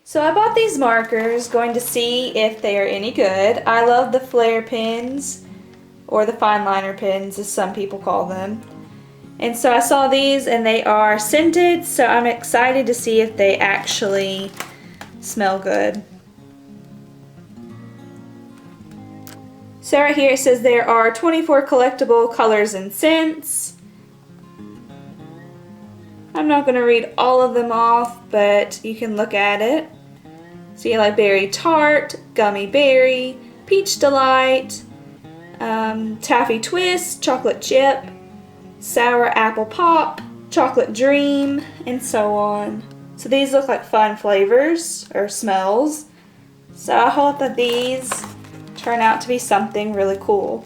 So I bought these markers, going to see if they are any good. I love the Flair pens, or the Fineliner pens as some people call them. And so I saw these and they are scented, so I'm excited to see if they actually smell good. So right here it says there are 24 collectible colors and scents. I'm not going to read all of them off, but you can look at it. So you like berry tart, gummy berry, peach delight, taffy twist, chocolate chip, sour apple pop, chocolate dream, and so on. So these look like fun flavors or smells. So I hope that these turn out to be something really cool.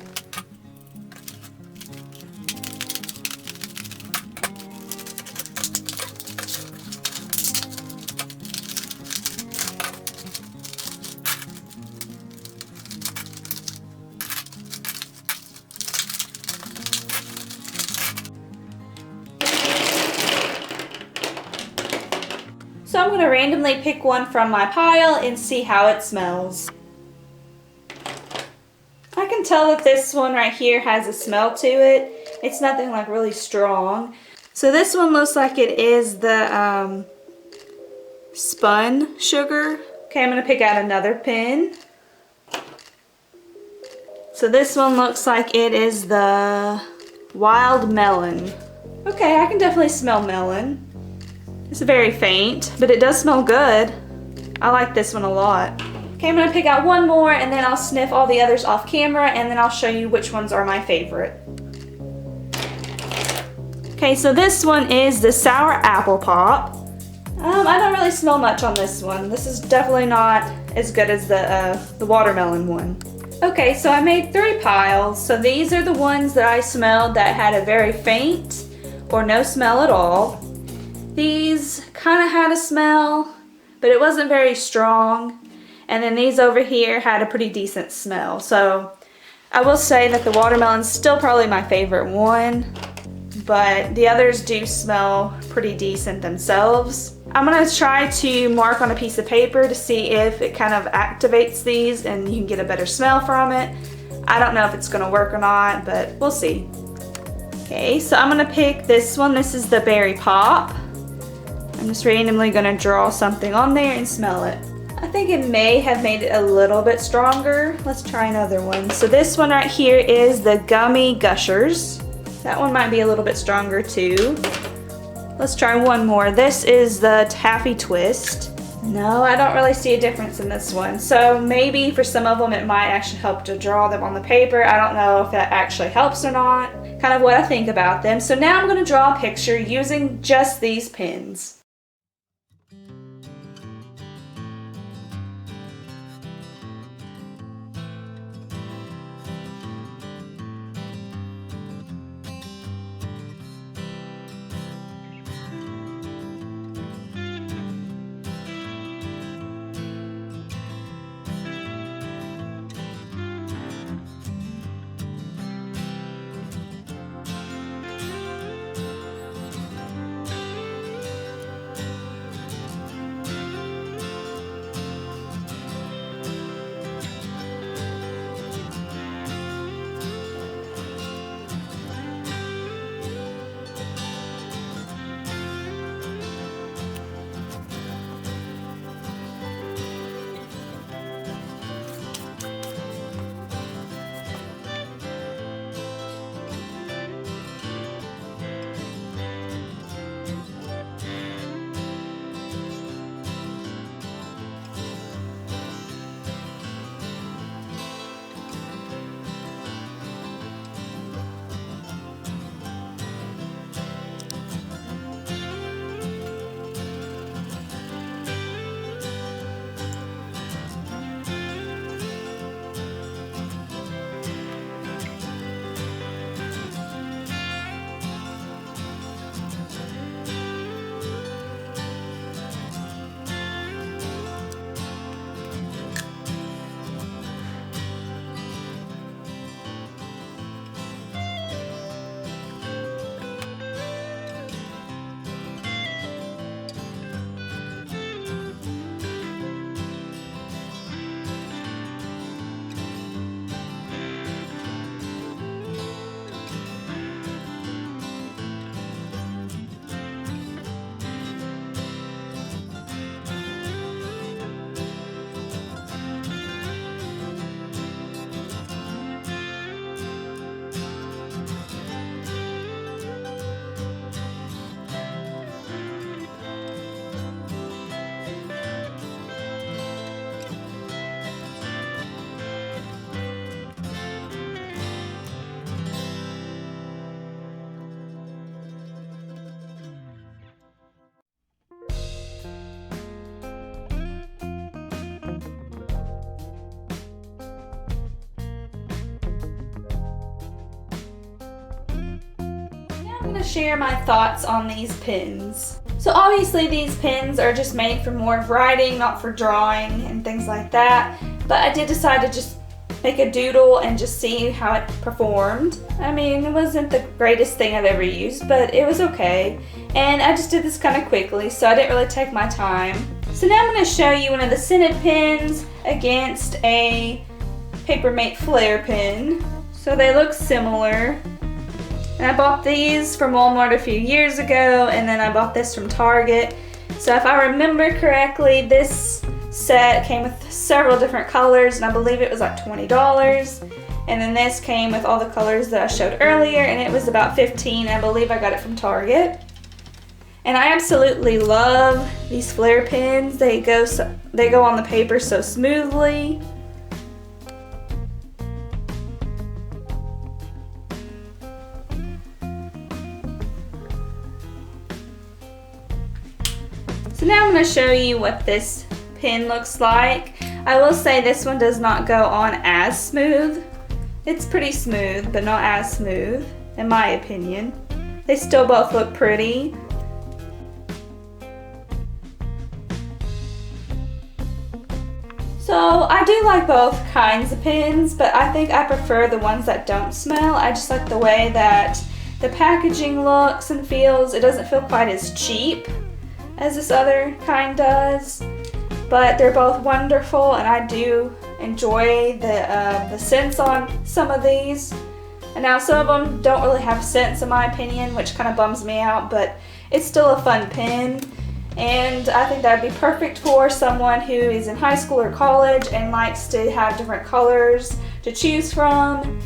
So I'm going to randomly pick one from my pile and see how it smells. I can tell that this one right here has a smell to it. It's nothing like really strong. So this one looks like it is the spun sugar. Okay, I'm going to pick out another pen. So this one looks like it is the wild melon. Okay, I can definitely smell melon. It's very faint, but it does smell good. I like this one a lot. Okay, I'm gonna pick out one more and then I'll sniff all the others off camera and then I'll show you which ones are my favorite. Okay, so this one is the sour apple pop. I don't really smell much on this one. This is definitely not as good as the watermelon one. Okay, so I made 3 piles. So these are the ones that I smelled that had a very faint or no smell at all. These kind of had a smell, but it wasn't very strong. And then these over here had a pretty decent smell. So I will say that the watermelon's still probably my favorite one, but the others do smell pretty decent themselves. I'm gonna try to mark on a piece of paper to see if it kind of activates these and you can get a better smell from it. I don't know if it's gonna work or not, but we'll see. Okay, so I'm gonna pick this one. This is the berry pop. I'm just randomly gonna draw something on there and smell it. I think it may have made it a little bit stronger. Let's try another one. So this one right here is the Gummy Gushers. That one might be a little bit stronger too. Let's try one more. This is the Taffy Twist. No, I don't really see a difference in this one. So maybe for some of them it might actually help to draw them on the paper. I don't know if that actually helps or not. Kind of what I think about them. So now I'm gonna draw a picture using just these pens. I'm going to share my thoughts on these pens. So obviously these pens are just made for more writing, not for drawing and things like that. But I did decide to just make a doodle and just see how it performed. I mean, it wasn't the greatest thing I've ever used, but it was okay. And I just did this kind of quickly, so I didn't really take my time. So now I'm going to show you one of the scented pens against a Papermate Flair pen. So they look similar. And I bought these from Walmart a few years ago, and then I bought this from Target. So if I remember correctly, this set came with several different colors, and I believe it was like $20. And then this came with all the colors that I showed earlier, and it was about $15. I believe I got it from Target. And I absolutely love these Flair pens. They go on the paper so smoothly. So now I'm going to show you what this pen looks like. I will say this one does not go on as smooth. It's pretty smooth, but not as smooth, in my opinion. They still both look pretty. So I do like both kinds of pens, but I think I prefer the ones that don't smell. I just like the way that the packaging looks and feels. It doesn't feel quite as cheap as this other kind does, but they're both wonderful, and I do enjoy the scents on some of these. And now some of them don't really have scents in my opinion, which kind of bums me out, but it's still a fun pen, and I think that would be perfect for someone who is in high school or college and likes to have different colors to choose from.